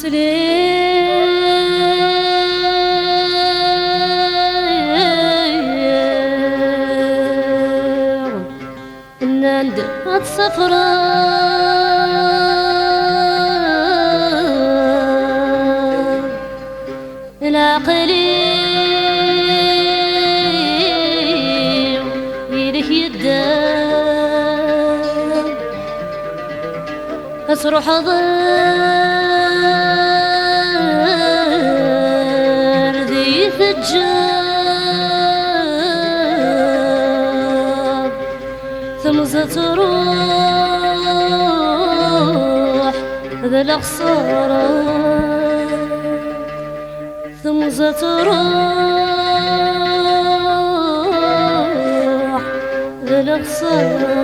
سفلير الناند الصفرا العقلي يليه يدام أسرح ضر ذي ثجاب ثم ستروح ذا الأخصار ثم ستروح ذا الأخصار.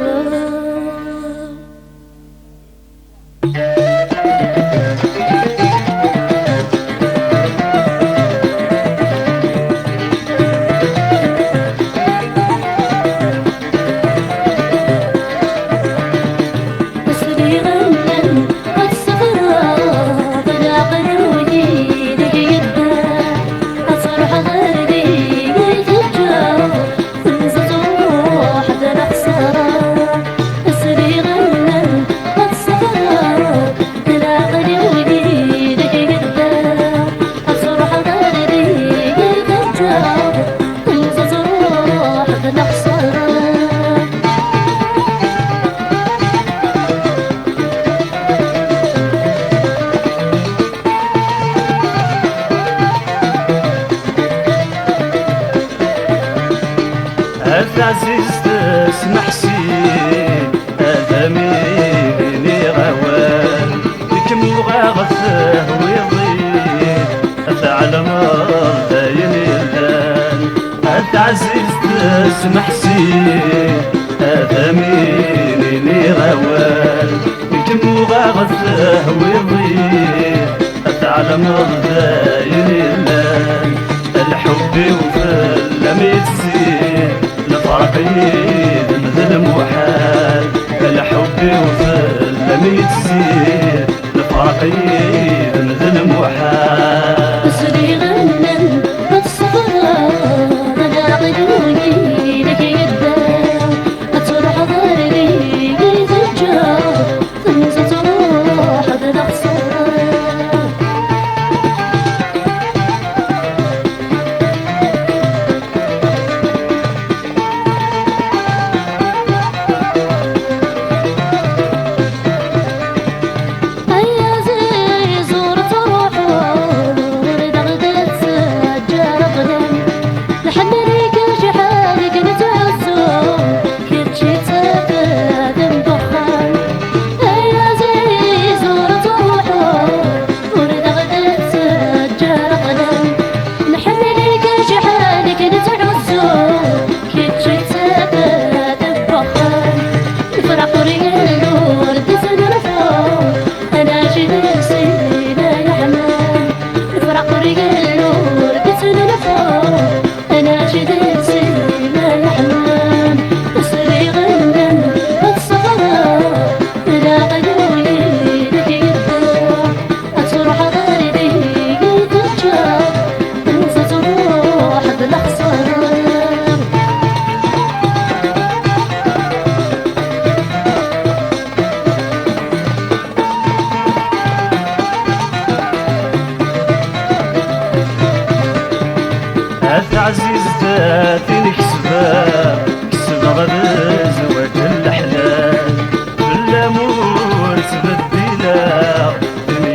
عزيز تسمح سين هذا ميني غوان كم غاغثه ويضيد أفعل مرضين الآن هذا عزيز تسمح سين هذا ميني غوان كم غاغثه ويضيد أفعل مرضين الآن الحب وفلم يتسين فرقيد مثل محال الحب وفلم يتسير الفرقيد مثل محال أسري غنم الصفرا أنا غدوني لك يدام أتروح ضربي ثجار ثم ستروح ذا الأخصار. عزيز ذاتي نكسبها كسبها بزواج الأحلام بالأمور تبدينا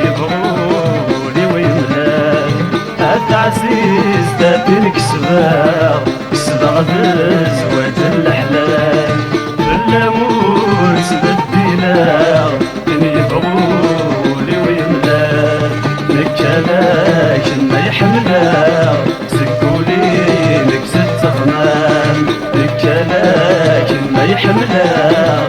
يبغوني ويملان هذا عزيز ذاتي نكسبها كسبها بزواج الأحلام بالأمور تبدينا يبغوني ويملان نكلاش ما يحملها سكولي لك ست غنام لك لكن ما يحملها